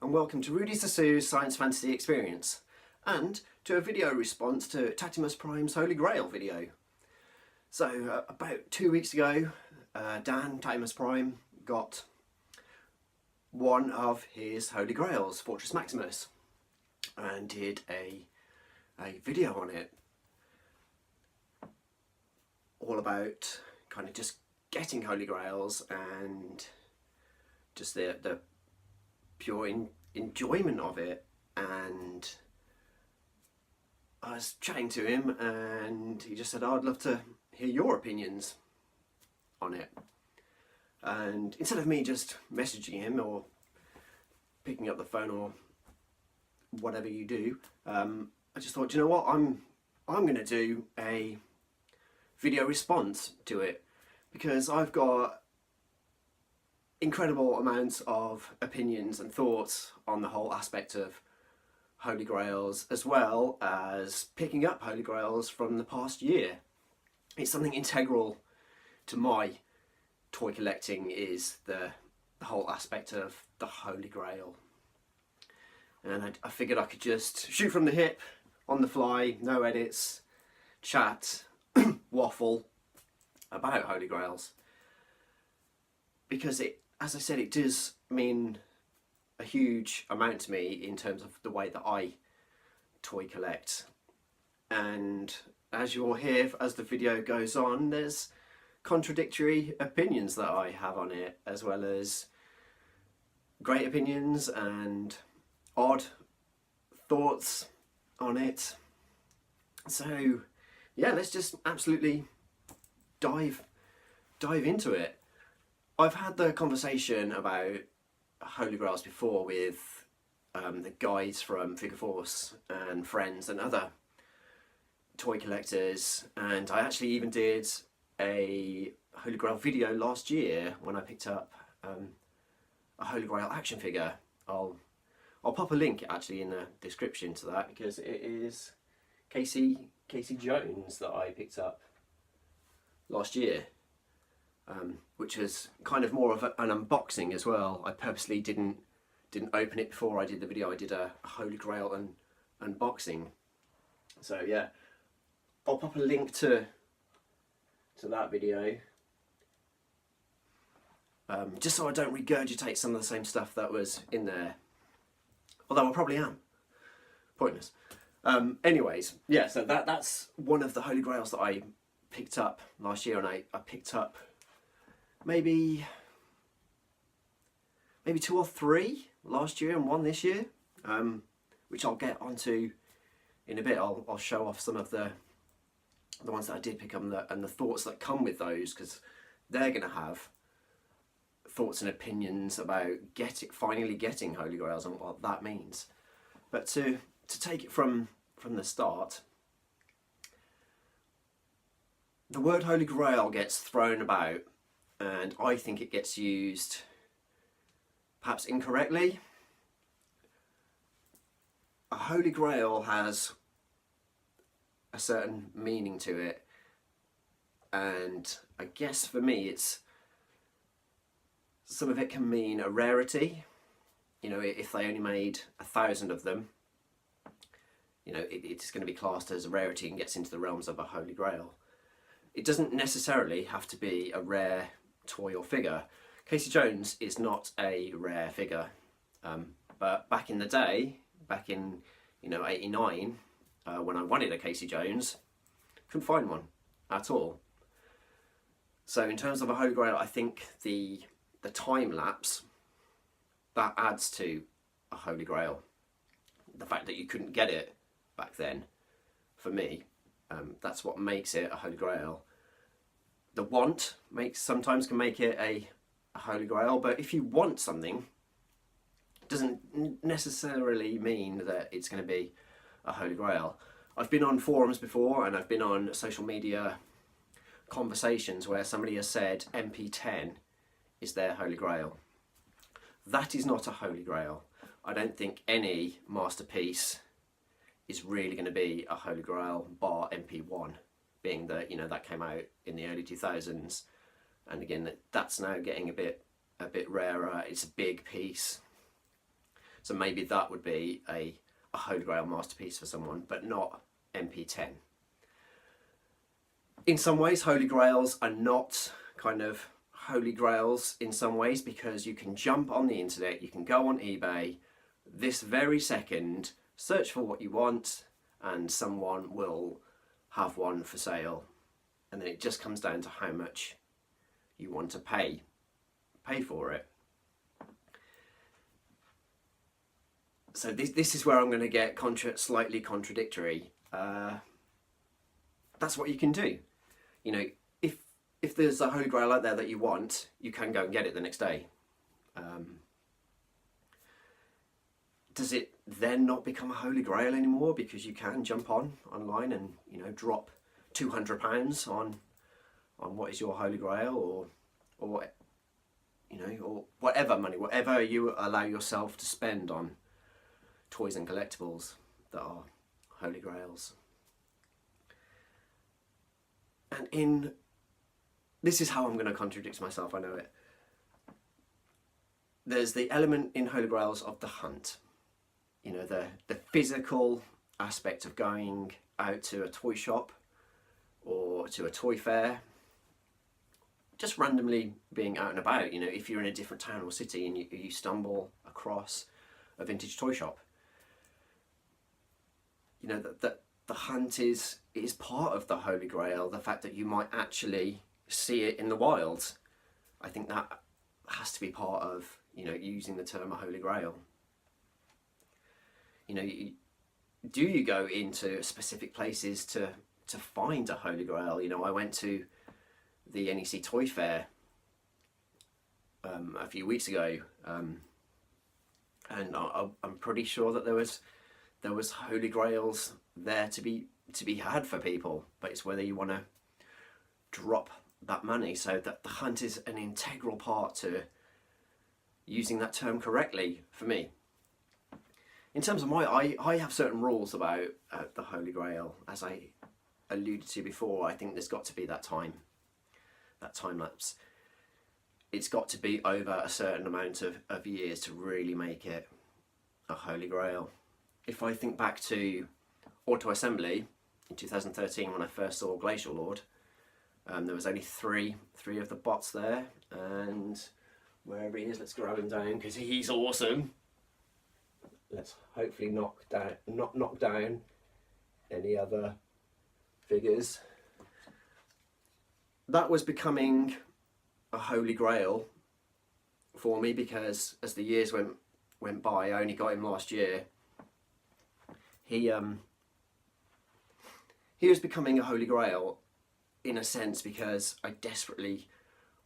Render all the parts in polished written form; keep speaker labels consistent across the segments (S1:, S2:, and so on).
S1: and welcome to Rudy Sassu's Science Fantasy Experience and to a video response to Tattimus Prime's Holy Grail video. So about 2 weeks ago, Tattimus Prime got one of his Holy Grails, Fortress Maximus, and did a video on it all about kind of just getting Holy Grails and just the pure enjoyment of it. And I was chatting to him and he just said, "I'd love to hear your opinions on it." And instead of me just messaging him or picking up the phone or whatever you do, I just thought, you know what, I'm going to do a video response to it, because I've got incredible amounts of opinions and thoughts on the whole aspect of Holy Grails, as well as picking up Holy Grails from the past year. It's something integral to my toy collecting, is the whole aspect of the Holy Grail. And I figured I could just shoot from the hip, on the fly, no edits, chat, waffle about Holy Grails. Because it, as I said, it does mean a huge amount to me in terms of the way that I toy collect. And as you'll hear as the video goes on, there's contradictory opinions that I have on it, as well as great opinions and odd thoughts on it. So yeah, let's just absolutely dive into it. I've had the conversation about Holy Grails before with the guides from FOURce and friends and other toy collectors, and I actually even did a Holy Grail video last year when I picked up a Holy Grail action figure. I'll pop a link actually in the description to that, because it is Casey Jones that I picked up last year. Which was kind of more of an unboxing as well. I purposely didn't open it before I did the video. I did a Holy Grail unboxing. So yeah, I'll pop a link to that video, just so I don't regurgitate some of the same stuff that was in there, although I probably am. Pointless. Anyways, yeah, so that's one of the Holy Grails that I picked up last year, and I picked up maybe 2 or 3 last year and 1 this year, which I'll get onto in a bit. I'll show off some of the ones that I did pick up and the thoughts that come with those, because they're going to have thoughts and opinions about finally getting Holy Grails and what that means. But to take it from the start, the word Holy Grail gets thrown about, and I think it gets used perhaps incorrectly. A Holy Grail has a certain meaning to it, and I guess for me some of it can mean a rarity. You know, if they only made 1,000 of them, you know, it's going to be classed as a rarity and gets into the realms of a Holy Grail. It doesn't necessarily have to be a rare toy or figure. Casey Jones is not a rare figure, but back in the day, back in '89, when I wanted a Casey Jones, couldn't find one at all. So in terms of a Holy Grail, I think the time lapse that adds to a Holy Grail. The fact that you couldn't get it back then, for me, that's what makes it a Holy Grail. The want sometimes can make it a Holy Grail, but if you want something, it doesn't necessarily mean that it's going to be a Holy Grail. I've been on forums before, and I've been on social media conversations where somebody has said MP10 is their Holy Grail. That is not a Holy Grail. I don't think any masterpiece is really going to be a Holy Grail, bar MP1, being that, you know, that came out in the early 2000s, and again that's now getting a bit rarer. It's a big piece. So maybe that would be a Holy Grail masterpiece for someone, but not MP10. In some ways, Holy Grails are not kind of Holy Grails in some ways, because you can jump on the internet, you can go on eBay this very second, search for what you want, and someone will have one for sale. And then it just comes down to how much you want to pay for it. So this is where I'm going to get slightly contradictory. That's what you can do. You know, if there's a Holy Grail out there that you want, you can go and get it the next day. Does it then not become a Holy Grail anymore because you can jump online and, you know, drop £200 on what is your Holy Grail, or you know, or whatever money, whatever you allow yourself to spend on toys and collectibles that are Holy Grails. And this is how I'm going to contradict myself, I know it. There's the element in Holy Grails of the hunt. You know, the physical aspect of going out to a toy shop or to a toy fair, just randomly being out and about. You know, if you're in a different town or city and you stumble across a vintage toy shop, you know, that the hunt is part of the Holy Grail. The fact that you might actually see it in the wild, I think that has to be part of, you know, using the term a Holy Grail. You know, do you go into specific places to find a Holy Grail? You know, I went to the NEC Toy Fair a few weeks ago, and I'm pretty sure that there was Holy Grails there to be had for people, but it's whether you want to drop that money. So that the hunt is an integral part to using that term correctly for me. In terms of I have certain rules about the Holy Grail. As I alluded to before, I think there's got to be that time lapse. It's got to be over a certain amount of years to really make it a Holy Grail. If I think back to Auto Assembly in 2013 when I first saw Glacial Lord, there was only three of the bots there, and wherever he is, let's grab him down because he's awesome. Let's hopefully not knock down any other figures. That was becoming a Holy Grail for me, because as the years went by, I only got him last year. He was becoming a Holy Grail in a sense because I desperately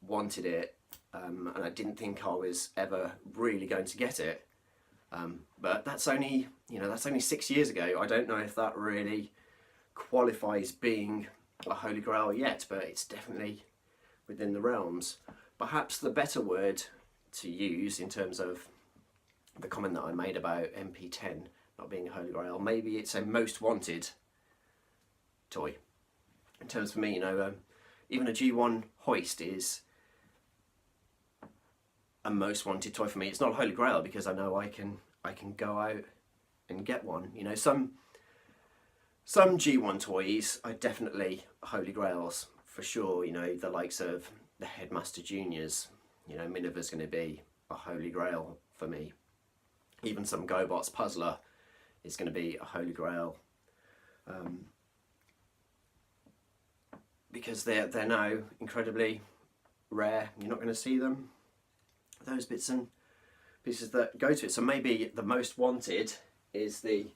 S1: wanted it, and I didn't think I was ever really going to get it. But that's only 6 years ago. I don't know if that really qualifies being a Holy Grail yet, but it's definitely within the realms. Perhaps the better word to use in terms of the comment that I made about MP10 not being a Holy Grail, maybe it's a most wanted toy. In terms for me, you know, even a G1 hoist is a most wanted toy for me. It's not a Holy Grail because I know I can go out and get one. You know, some G1 toys are definitely Holy Grails for sure. You know, the likes of the Headmaster Juniors. You know, Minerva's going to be a Holy Grail for me. Even some GoBots Puzzler is going to be a Holy Grail, because they're now incredibly rare. You're not going to see them. Those bits and pieces that go to it. So maybe the most wanted is the,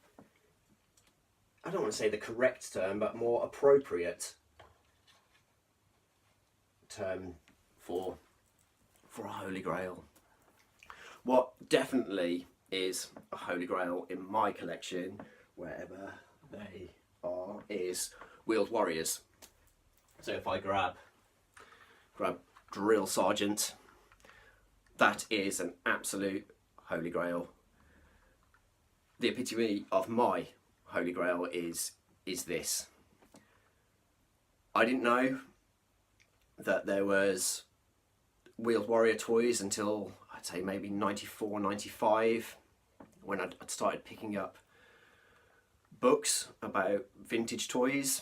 S1: I don't want to say the correct term, but more appropriate term for a Holy Grail. What definitely is a Holy Grail in my collection, wherever they are, is Wheeled Warriors. So if I grab Drill Sergeant, that is an absolute Holy Grail. The epitome of my Holy Grail is this. I didn't know that there was Wheeled Warrior toys until I'd say maybe 94, 95. when I'd started picking up books about vintage toys,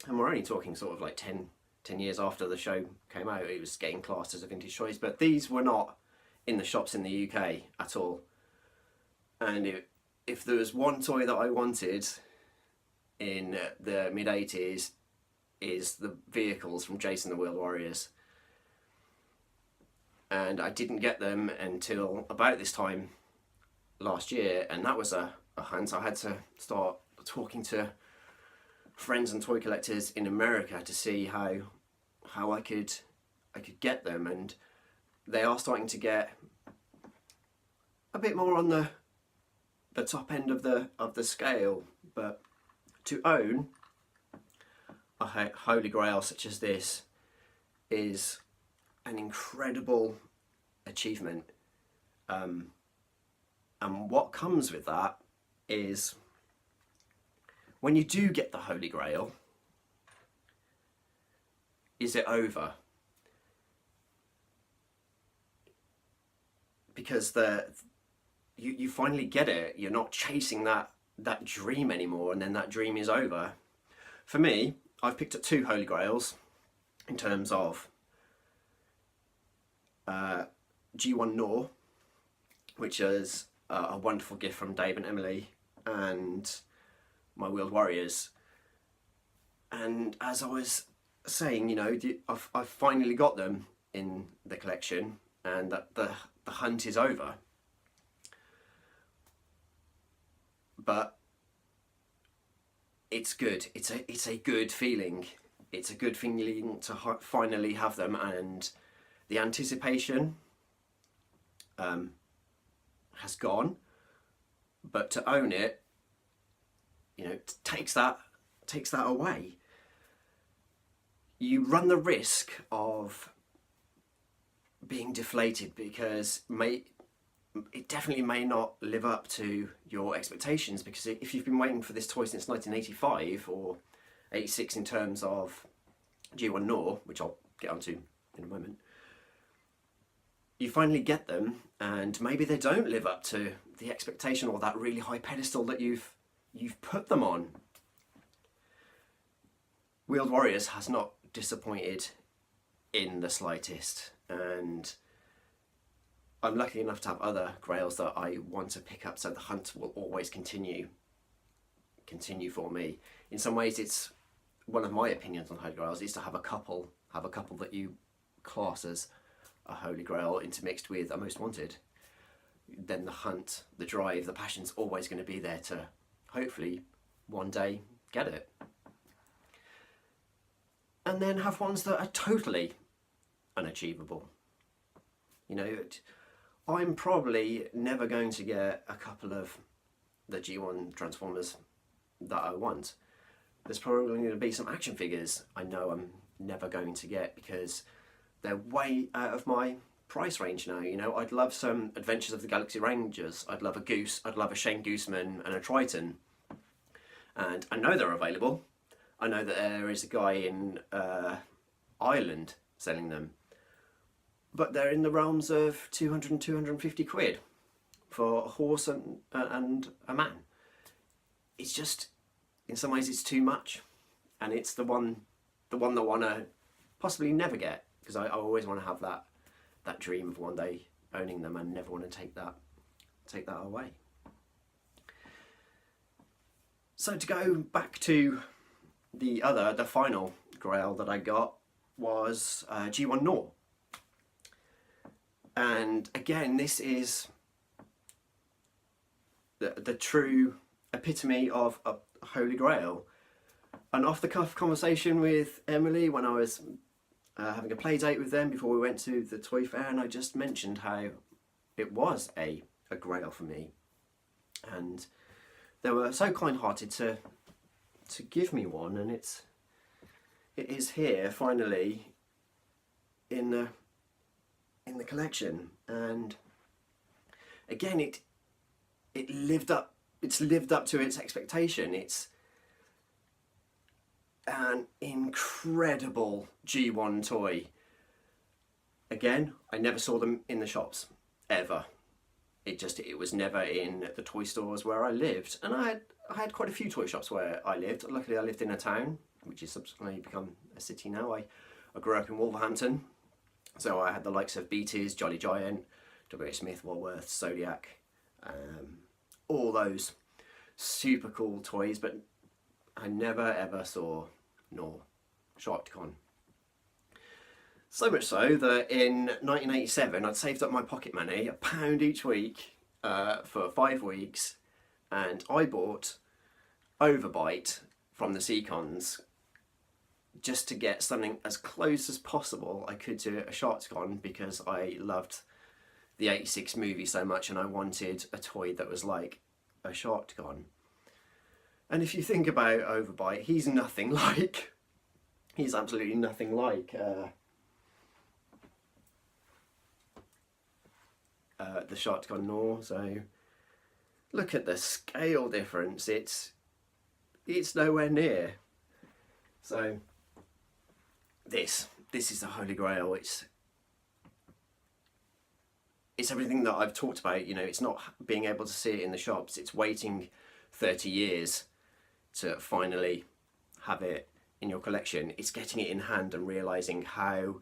S1: and we're only talking sort of like 10 years after the show came out, it was getting classed as a vintage toys, but these were not in the shops in the UK at all. And if there was one toy that I wanted in the mid-80s, is the vehicles from Jason the Wheeled Warriors. And I didn't get them until about this time last year, and that was a hunt. I had to start talking to friends and toy collectors in America to see how I could get them, and they are starting to get a bit more on the top end of the scale. But to own a Holy Grail such as this is an incredible achievement, and what comes with that is when you do get the Holy Grail, is it over? Because you finally get it. You're not chasing that dream anymore, and then that dream is over. For me, I've picked up 2 Holy Grails in terms of G1 Nor, which is a wonderful gift from Dave and Emily, and my Wheeled Warriors. And as I was saying, you know, I've finally got them in the collection, and that the hunt is over. But it's good. It's a good feeling. It's a good feeling to finally have them, and the anticipation has gone. But to own it, you know, takes that away. You run the risk of being deflated because it definitely may not live up to your expectations, because if you've been waiting for this toy since 1985 or 86 in terms of G1 Nor, which I'll get onto in a moment, you finally get them and maybe they don't live up to the expectation or that really high pedestal that you've put them on. Wheeled Warriors has not disappointed in the slightest, and I'm lucky enough to have other Grails that I want to pick up, so the hunt will always continue for me. In some ways, it's one of my opinions on Holy Grails is to have a couple that you class as a Holy Grail intermixed with a Most Wanted. Then the hunt, the drive, the passion's always going to be there to hopefully one day get it. And then have ones that are totally unachievable. You know, I'm probably never going to get a couple of the G1 Transformers that I want. There's probably going to be some action figures I know I'm never going to get because they're way out of my price range now. You know, I'd love some Adventures of the Galaxy Rangers, I'd love a Goose, I'd love a Shane Gooseman and a Triton. And I know they're available. I know that there is a guy in Ireland selling them. But they're in the realms of 200 and 250 quid for a horse and a man. It's just, in some ways it's too much. And it's the one that I want to possibly never get, because I always want to have that dream of one day owning them and never want to take that away. So to go back to the final Grail that I got was G1 Nor. And again, this is the true epitome of a Holy Grail. An off-the-cuff conversation with Emily when I was having a play date with them before we went to the toy fair, and I just mentioned how it was a Grail for me. And they were so kind-hearted to give me one, and it is here finally in the collection. And again, it's lived up to its expectation. It's an incredible G1 toy. Again, I never saw them in the shops ever. it was never in the toy stores where I lived. And I had quite a few toy shops where I lived. Luckily I lived in a town, which has subsequently become a city now. I grew up in Wolverhampton, so I had the likes of Beatties, Jolly Giant, W.H. Smith, Woolworths, Zodiac, all those super cool toys, but I never ever saw nor Sharkticon. So much so that in 1987 I'd saved up my pocket money, £1 each week, for 5 weeks, and I bought Overbite from the Seacons just to get something as close as possible I could to a Sharkticon, because I loved the 86 movie so much and I wanted a toy that was like a Sharkticon. And if you think about Overbite, he's nothing like, he's absolutely nothing like the Sharkticon Nor. So look at the scale difference, it's nowhere near. So this is the Holy Grail. It's everything that I've talked about. You know, it's not being able to see it in the shops, it's waiting 30 years to finally have it in your collection. It's getting it in hand and realizing how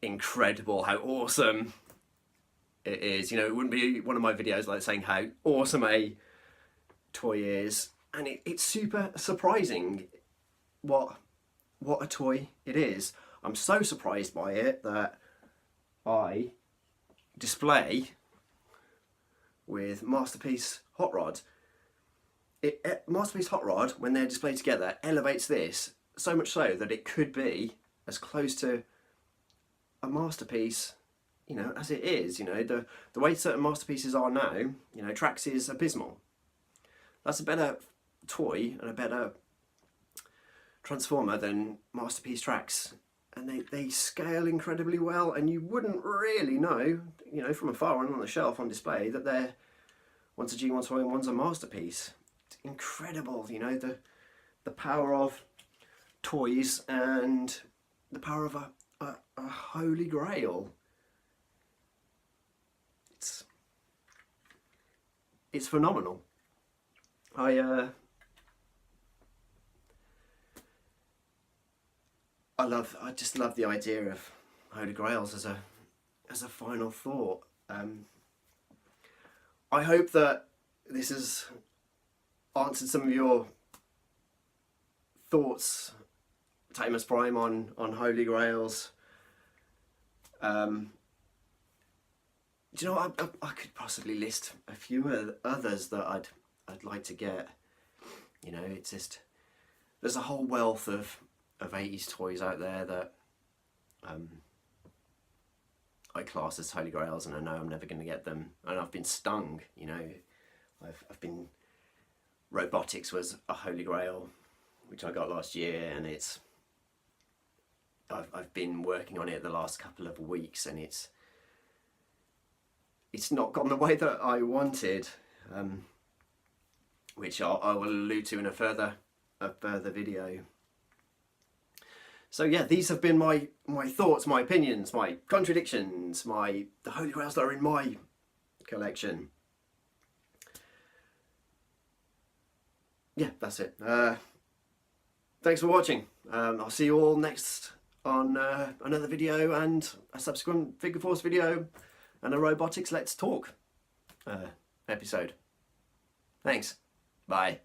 S1: incredible, how awesome it is. You know, it wouldn't be one of my videos like saying how awesome a toy is, and it's super surprising what a toy it is. I'm so surprised by it that I display with Masterpiece Hot Rod. Masterpiece Hot Rod, when they're displayed together, elevates this so much so that it could be as close to a masterpiece, you know, as it is. You know, the way certain masterpieces are now, you know, Trax is abysmal. That's a better toy and a better transformer than Masterpiece Trax, and they scale incredibly well, and you wouldn't really know, you know, from afar and on the shelf on display, that they're, one's a G1 toy and one's a masterpiece. It's incredible, you know, the power of toys and the power of a Holy Grail. It's phenomenal. I just love the idea of Holy Grails as a final thought. I hope that this has answered some of your thoughts, Tattimus Prime, on Holy Grails. Do you know, I could possibly list a few others that I'd like to get. You know, it's just, there's a whole wealth of 80s toys out there that I class as Holy Grails, and I know I'm never going to get them, and I've been stung. You know, I've been, Robotics was a Holy Grail which I got last year, and I've been working on it the last couple of weeks, and it's not gone the way that I wanted, which I will allude to in a further video. So yeah, these have been my thoughts, my opinions, my contradictions, the Holy Grails that are in my collection. Yeah, that's it. Thanks for watching. I'll see you all next on another video and a subsequent FOURce video and a Robotics Let's Talk episode. Thanks. Bye.